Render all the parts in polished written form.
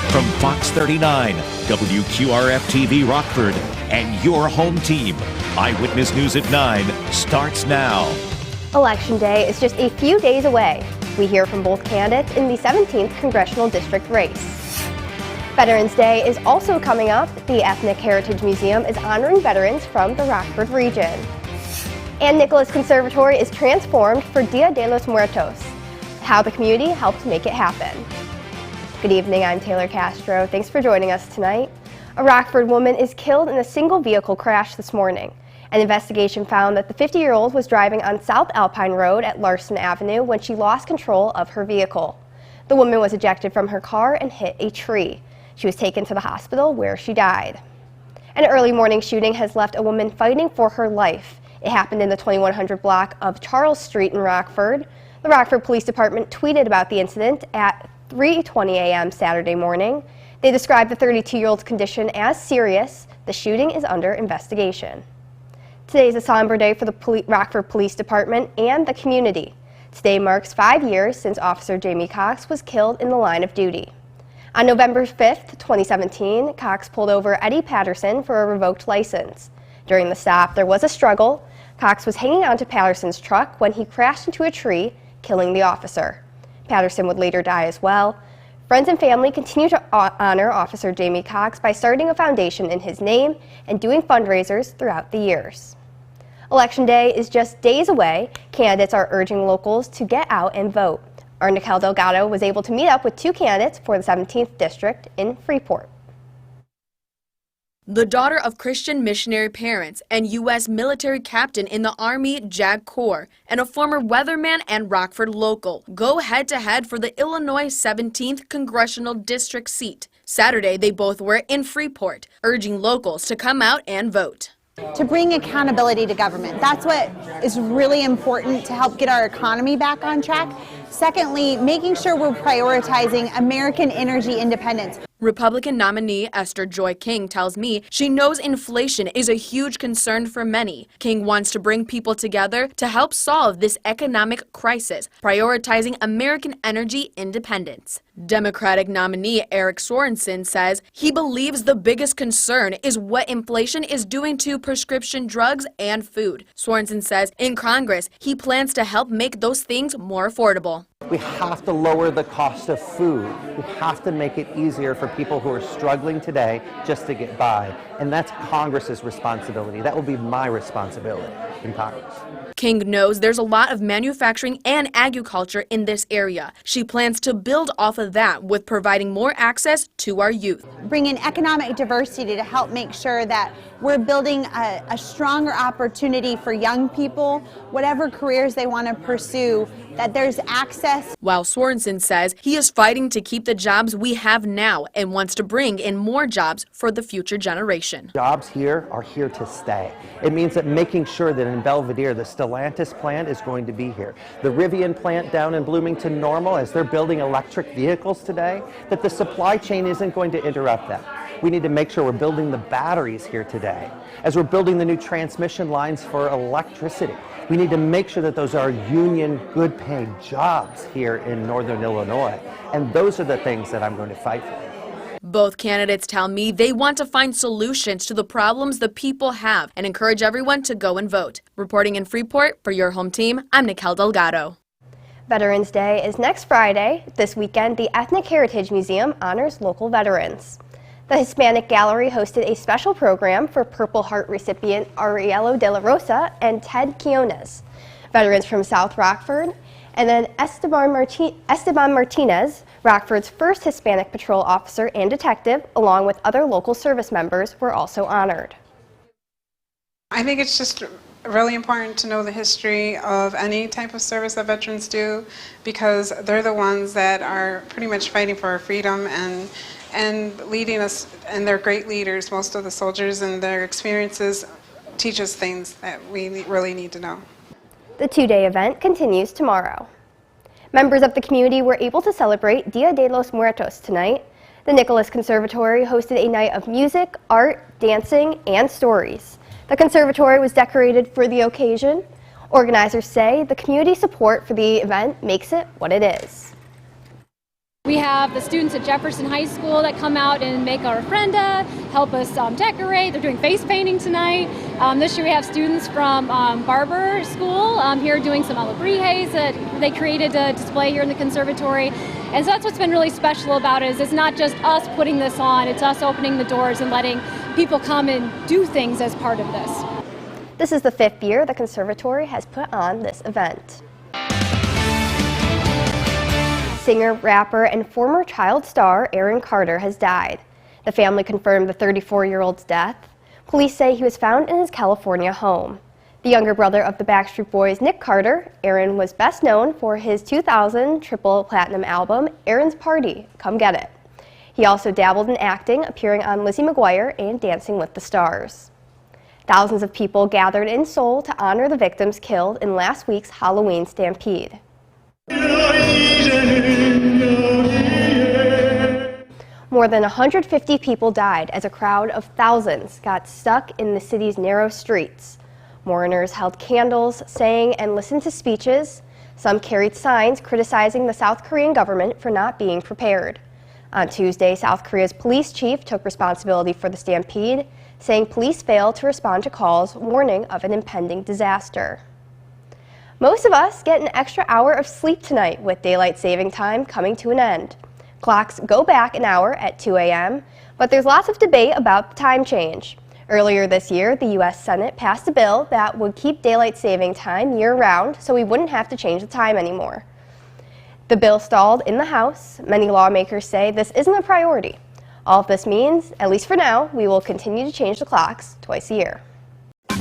From Fox 39, WQRF-TV Rockford, and your home team, Eyewitness News at 9 starts now. Election Day is just a few days away. We hear from both candidates in the 17th Congressional District race. Veterans Day is also coming up. The Ethnic Heritage Museum is honoring veterans from the Rockford region. And Nicholas Conservatory is transformed for Dia de los Muertos. How the community helped make it happen. Good evening, I'm Taylor Castro. Thanks for joining us tonight. A Rockford woman is killed in a single vehicle crash this morning. An investigation found that the 50-year-old was driving on South Alpine Road at Larson Avenue when she lost control of her vehicle. The woman was ejected from her car and hit a tree. She was taken to the hospital where she died. An early morning shooting has left a woman fighting for her life. It happened in the 2100 block of Charles Street in Rockford. The Rockford Police Department tweeted about the incident at 3:20 a.m. Saturday morning. They described the 32-year-old's condition as serious. The shooting is under investigation. Today is a somber day for the Rockford Police Department and the community. Today marks 5 years since Officer Jaimie Cox was killed in the line of duty. On November 5th, 2017, Cox pulled over Eddie Patterson for a revoked license. During the stop, there was a struggle. Cox was hanging onto Patterson's truck when he crashed into a tree, killing the officer. Patterson would later die as well. Friends and family continue to honor Officer Jaimie Cox by starting a foundation in his name and doing fundraisers throughout the years. Election Day is just days away. Candidates are urging locals to get out and vote. Our Nicole Delgado was able to meet up with two candidates for the 17th District in Freeport. The daughter of Christian missionary parents and U.S. military captain in the Army JAG Corps and a former weatherman and Rockford local go head-to-head for the Illinois 17th Congressional District seat. Saturday, they both were in Freeport, urging locals to come out and vote. To bring accountability to government. That's what is really important to help get our economy back on track. Secondly, making sure we're prioritizing American energy independence. Republican nominee Esther Joy King tells me she knows inflation is a huge concern for many. King wants to bring people together to help solve this economic crisis, prioritizing American energy independence. Democratic nominee Eric Sorensen says he believes the biggest concern is what inflation is doing to prescription drugs and food. Sorensen says in Congress he plans to help make those things more affordable. We have to lower the cost of food. We have to make it easier for people who are struggling today just to get by. And that's Congress's responsibility. That will be my responsibility in Congress. King knows there's a lot of manufacturing and agriculture in this area. She plans to build off of that with providing more access to our youth. Bring in economic diversity to help make sure that we're building a stronger opportunity for young people, whatever careers they want to pursue, that there's access. While Sorensen says he is fighting to keep the jobs we have now and wants to bring in more jobs for the future generation. Jobs here are here to stay. It means that making sure that in Belvedere, the Stellantis plant is going to be here. The Rivian plant down in Bloomington Normal, as they're building electric vehicles today, that the supply chain isn't going to interrupt that. We need to make sure we're building the batteries here today. As we're building the new transmission lines for electricity, we need to make sure that those are union, good-paid jobs here in Northern Illinois. And those are the things that I'm going to fight for. Both candidates tell me they want to find solutions to the problems the people have and encourage everyone to go and vote. Reporting in Freeport for your home team, I'm Nicole Delgado. Veterans Day is next Friday. This weekend, the Ethnic Heritage Museum honors local veterans. The Hispanic Gallery hosted a special program for Purple Heart recipient Arielo de la Rosa and Ted Quiones. Veterans from South Rockford, and then Esteban Martinez, Rockford's first Hispanic patrol officer and detective, along with other local service members, were also honored. I think it's just really important to know the history of any type of service that veterans do, because they're the ones that are pretty much fighting for our freedom and leading us, and they're great leaders. Most of the soldiers and their experiences teach us things that we really need to know. The two-day event continues tomorrow. Members of the community were able to celebrate Dia de los Muertos tonight. The Nicholas Conservatory hosted a night of music, art, dancing, and stories. The conservatory was decorated for the occasion. Organizers say the community support for the event makes it what it is. We have the students at Jefferson High School that come out and make our ofrenda, help us decorate. They're doing face painting tonight. This year we have students from Barber School here doing some alebrijes that they created to display here in the conservatory. And so that's what's been really special about it, is it's not just us putting this on, it's us opening the doors and letting people come and do things as part of this. This is the 5th year the conservatory has put on this event. Singer, rapper, and former child star Aaron Carter has died. The family confirmed the 34-year-old's death. Police say he was found in his California home. The younger brother of the Backstreet Boys, Nick Carter, Aaron was best known for his 2000 triple platinum album, Aaron's Party, Come Get It. He also dabbled in acting, appearing on Lizzie McGuire and Dancing with the Stars. Thousands of people gathered in Seoul to honor the victims killed in last week's Halloween stampede. More than 150 people died as a crowd of thousands got stuck in the city's narrow streets. Mourners held candles, sang, and listened to speeches. Some carried signs criticizing the South Korean government for not being prepared. On Tuesday, South Korea's police chief took responsibility for the stampede, saying police failed to respond to calls warning of an impending disaster. Most of us get an extra hour of sleep tonight with daylight saving time coming to an end. Clocks go back an hour at 2 a.m., but there's lots of debate about the time change. Earlier this year, the U.S. Senate passed a bill that would keep daylight saving time year-round so we wouldn't have to change the time anymore. The bill stalled in the House. Many lawmakers say this isn't a priority. All of this means, at least for now, we will continue to change the clocks twice a year.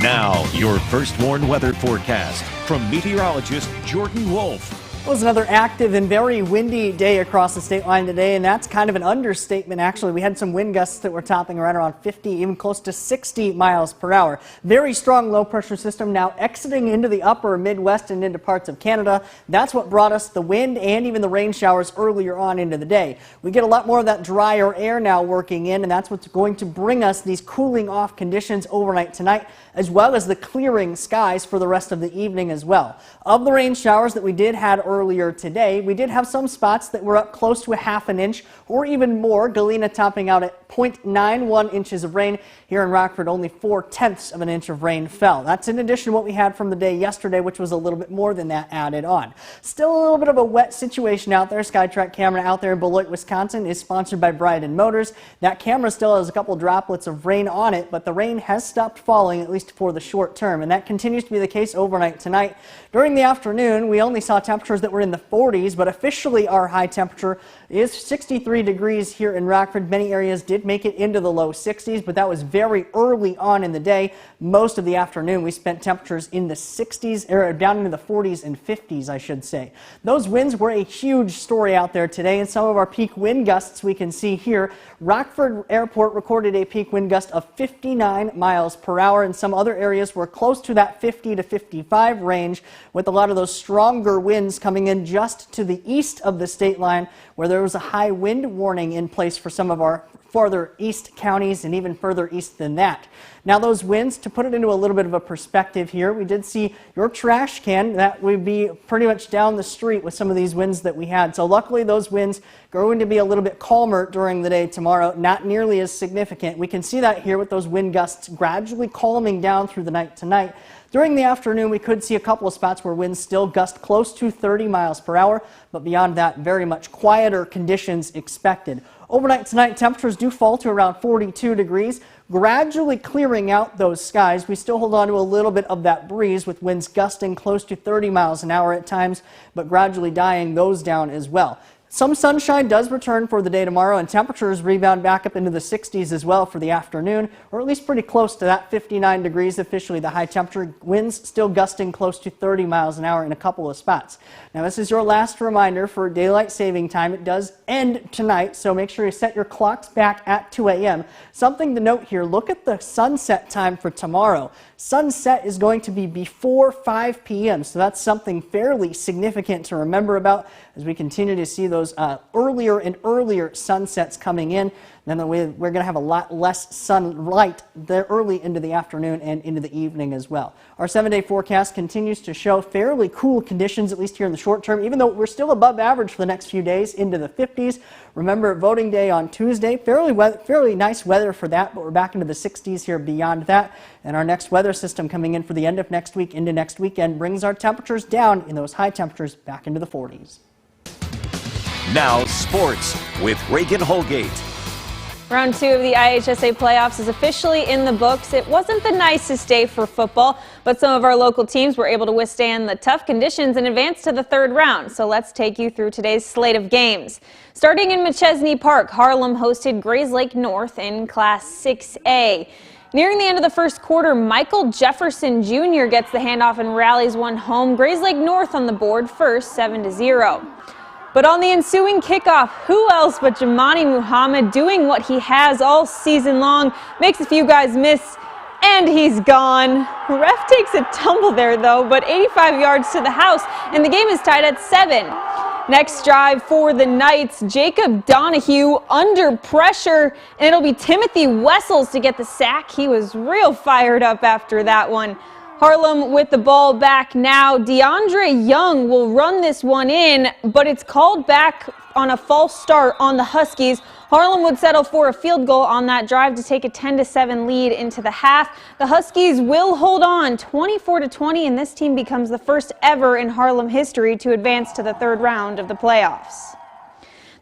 Now, your first warned weather forecast from meteorologist Jordan Wolf. It was another active and very windy day across the state line today, and that's kind of an understatement, actually. We had some wind gusts that were topping right around 50, even close to 60 miles per hour. Very strong low-pressure system now exiting into the upper Midwest and into parts of Canada. That's what brought us the wind and even the rain showers earlier on into the day. We get a lot more of that drier air now working in, and that's what's going to bring us these cooling off conditions overnight tonight, as well as the clearing skies for the rest of the evening as well. Of the rain showers that we did have earlier today, we did have some spots that were up close to a half an inch or even more. Galena topping out at 0.91 inches of rain. Here in Rockford, only 0.4 of an inch of rain fell. That's in addition to what we had from the day yesterday, which was a little bit more than that added on. Still a little bit of a wet situation out there. SkyTrack camera out there in Beloit, Wisconsin is sponsored by Bryden Motors. That camera still has a couple droplets of rain on it, but the rain has stopped falling, at least for the short term, and that continues to be the case overnight tonight. During the afternoon, we only saw temperatures that were in the 40s, but officially our high temperature is 63 degrees here in Rockford. Many areas did make it into the low 60s, but that was very early on in the day. Most of the afternoon, we spent temperatures in the 60s, or down into the 40s and 50s, I should say. Those winds were a huge story out there today, and some of our peak wind gusts we can see here. Rockford Airport recorded a peak wind gust of 59 miles per hour, and some other areas were close to that 50 to 55 range, with a lot of those stronger winds coming in just to the east of the state line, where there was a high wind warning in place for some of our farther east counties and even further east than that. Now those winds, to put it into a little bit of a perspective here, we did see your trash can that would be pretty much down the street with some of these winds that we had. So luckily those winds are going to be a little bit calmer during the day tomorrow, not nearly as significant. We can see that here with those wind gusts gradually calming down through the night tonight. During the afternoon, we could see a couple of spots where winds still gust close to 30 miles per hour, but beyond that, very much quieter conditions expected. Overnight tonight, temperatures do fall to around 42 degrees, gradually clearing out those skies. We still hold on to a little bit of that breeze with winds gusting close to 30 miles an hour at times, but gradually dying those down as well. Some sunshine does return for the day tomorrow, and temperatures rebound back up into the 60s as well for the afternoon, or at least pretty close to that 59 degrees, officially the high temperature. Winds still gusting close to 30 miles an hour in a couple of spots. Now, this is your last reminder for daylight saving time. It does end tonight, so make sure you set your clocks back at 2 a.m. Something to note here, look at the sunset time for tomorrow. Sunset is going to be before 5 p.m., so that's something fairly significant to remember about as we continue to see those those earlier and earlier sunsets coming in. Then we're going to have a lot less sunlight early into the afternoon and into the evening as well. Our 7-day forecast continues to show fairly cool conditions, at least here in the short term, even though we're still above average for the next few days into the 50s. Remember, voting day on Tuesday, fairly nice weather for that, but we're back into the 60s here beyond that. And our next weather system coming in for the end of next week into next weekend brings our temperatures down in those high temperatures back into the 40s. Now sports with Reagan Holgate. Round 2 of the IHSA playoffs is officially in the books. It wasn't the nicest day for football, but some of our local teams were able to withstand the tough conditions and advance to the third round. So let's take you through today's slate of games. Starting in McChesney Park, Harlem hosted Grayslake North in Class 6A. Nearing the end of the first quarter, Michael Jefferson Jr. gets the handoff and rallies one home. Grayslake North on the board first, 7-0. But on the ensuing kickoff, who else but Jamani Muhammad doing what he has all season long, makes a few guys miss, and he's gone. Ref takes a tumble there though, but 85 yards to the house, and the game is tied at 7. Next drive for the Knights, Jacob Donahue under pressure, and it'll be Timothy Wessels to get the sack. He was real fired up after that one. Harlem with the ball back now. DeAndre Young will run this one in, but it's called back on a false start on the Huskies. Harlem would settle for a field goal on that drive to take a 10-7 lead into the half. The Huskies will hold on 24-20, and this team becomes the first ever in Harlem history to advance to the third round of the playoffs.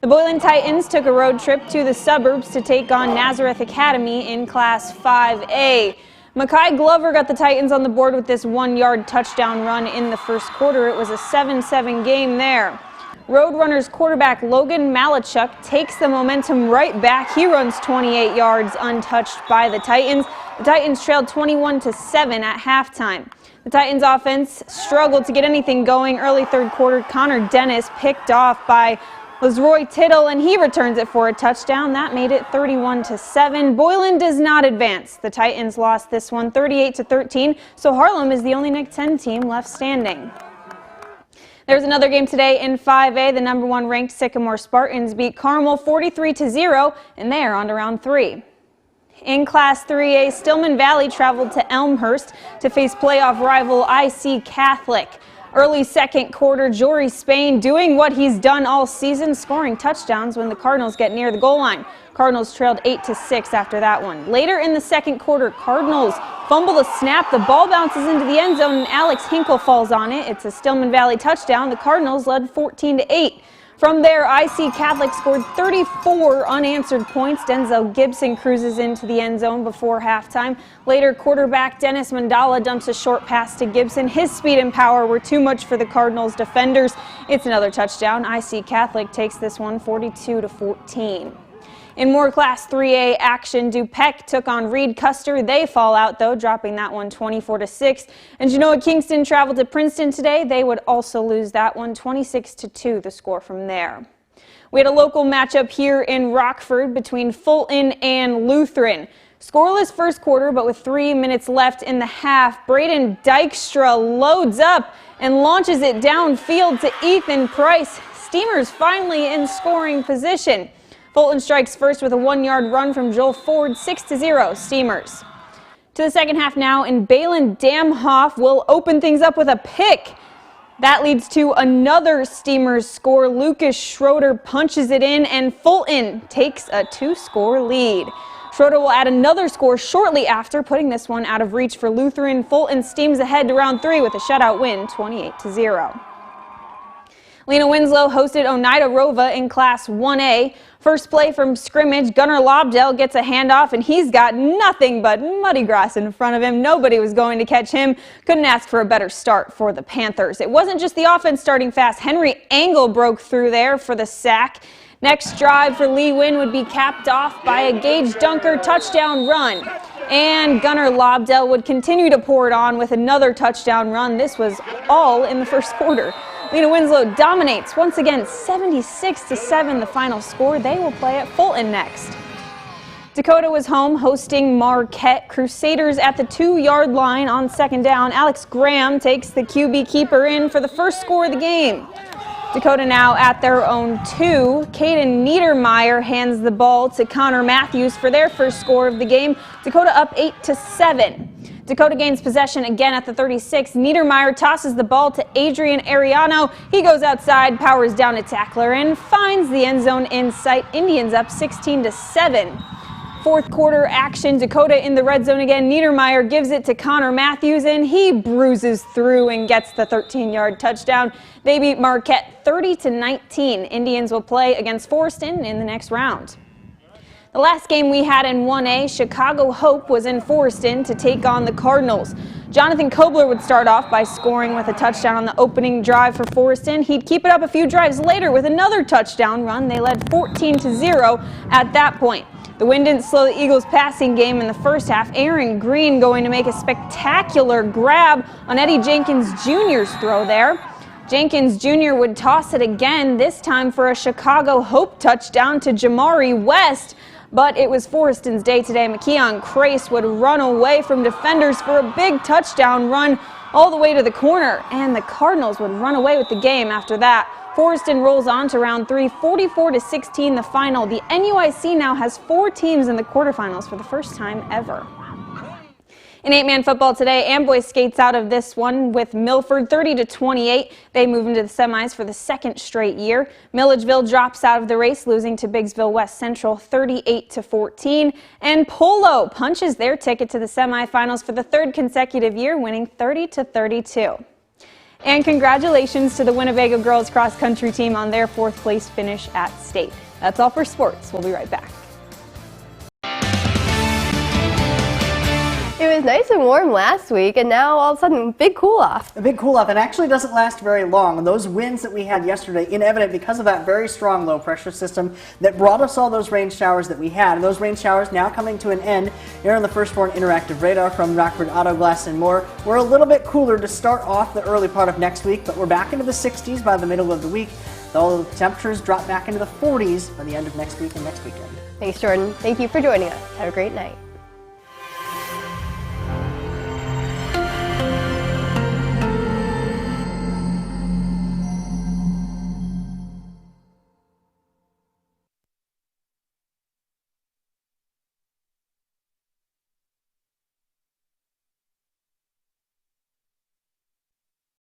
The Boylan Titans took a road trip to the suburbs to take on Nazareth Academy in Class 5A. Makai Glover got the Titans on the board with this 1-yard touchdown run in the first quarter. It was a 7-7 game there. Roadrunners quarterback Logan Malachuk takes the momentum right back. He runs 28 yards untouched by the Titans. The Titans trailed 21-7 at halftime. The Titans offense struggled to get anything going early third quarter. Connor Dennis picked off by Roy Tittle, and he returns it for a touchdown. That made it 31-7. Boylan does not advance. The Titans lost this one 38-13, so Harlem is the only Nick 10 team left standing. There's another game today in 5A. The number 1 ranked Sycamore Spartans beat Carmel 43-0, and they are on to round 3. In Class 3A, Stillman Valley traveled to Elmhurst to face playoff rival IC Catholic. Early second quarter, Jory Spain doing what he's done all season, scoring touchdowns when the Cardinals get near the goal line. Cardinals trailed 8-6 after that one. Later in the second quarter, Cardinals fumble the snap. The ball bounces into the end zone and Alex Hinkle falls on it. It's a Stillman Valley touchdown. The Cardinals led 14-8. From there, IC Catholic scored 34 unanswered points. Denzel Gibson cruises into the end zone before halftime. Later, quarterback Dennis Mandala dumps a short pass to Gibson. His speed and power were too much for the Cardinals defenders. It's another touchdown. IC Catholic takes this one 42-14. In more Class 3A action, DuPec took on Reed Custer. They fall out, though, dropping that one 24-6. And Genoa Kingston traveled to Princeton today. They would also lose that one 26-2, the score from there. We had a local matchup here in Rockford between Fulton and Lutheran. Scoreless first quarter, but with 3 minutes left in the half, Braden Dykstra loads up and launches it downfield to Ethan Price. Steamers finally in scoring position. Fulton strikes first with a 1-yard run from Joel Ford, 6-0 Steamers. To the second half now, and Balin Damhoff will open things up with a pick. That leads to another Steamers score. Lucas Schroeder punches it in, and Fulton takes a 2-score lead. Schroeder will add another score shortly after, putting this one out of reach for Lutheran. Fulton steams ahead to round 3 with a shutout win, 28-0. Lena Winslow hosted Oneida Rova in Class 1A. First play from scrimmage, Gunnar Lobdell gets a handoff, and he's got nothing but muddy grass in front of him. Nobody was going to catch him. Couldn't ask for a better start for the Panthers. It wasn't just the offense starting fast. Henry Engel broke through there for the sack. Next drive for Lee Wynn would be capped off by a Gage Dunker touchdown run. And Gunnar Lobdell would continue to pour it on with another touchdown run. This was all in the first quarter. Lena Winslow dominates once again, 76-7 the final score. They will play at Fulton next. Dakota was home hosting Marquette. Crusaders at the 2-yard line on second down. Alex Graham takes the QB keeper in for the first score of the game. Dakota now at their own 2. Caden Niedermeyer hands the ball to Connor Matthews for their first score of the game. Dakota up 8-7. Dakota gains possession again at the 36. Niedermeyer tosses the ball to Adrian Ariano. He goes outside, powers down a tackler, and finds the end zone in sight. Indians up 16-7. Fourth quarter action, Dakota in the red zone again. Niedermeyer gives it to Connor Matthews, and he bruises through and gets the 13-yard touchdown. They beat Marquette 30-19. Indians will play against Forreston in the next round. The last game we had in 1A, Chicago Hope was in Forreston to take on the Cardinals. Jonathan Kobler would start off by scoring with a touchdown on the opening drive for Forreston. He'd keep it up a few drives later with another touchdown run. They led 14-0 at that point. The wind didn't slow the Eagles' passing game in the first half. Aaron Green going to make a spectacular grab on Eddie Jenkins Jr.'s throw there. Jenkins Jr. would toss it again, this time for a Chicago Hope touchdown to Jamari West. But it was Forreston's day today. McKeon Crace would run away from defenders for a big touchdown run all the way to the corner. And the Cardinals would run away with the game after that. Forreston rolls on to round 3, 44-16 the final. The NUIC now has 4 teams in the quarterfinals for the first time ever. In 8-man football today, Amboy skates out of this one with Milford 30-28. They move into the semis for the second straight year. Milledgeville drops out of the race, losing to Biggsville West Central 38-14. And Polo punches their ticket to the semifinals for the 3rd consecutive year, winning 30-32. And congratulations to the Winnebago girls cross country team on their 4th place finish at state. That's all for sports. We'll be right back. It was nice and warm last week, and now all of a sudden, big cool-off. A big cool-off, and actually doesn't last very long. Those winds that we had yesterday, inevident because of that very strong low-pressure system that brought us all those rain showers that we had. And those rain showers now coming to an end here on the Firstborn Interactive Radar from Rockford Auto Glass and more. We're a little bit cooler to start off the early part of next week, but we're back into the 60s by the middle of the week. Though the temperatures drop back into the 40s by the end of next week and next weekend. Thanks, Jordan. Thank you for joining us. Have a great night.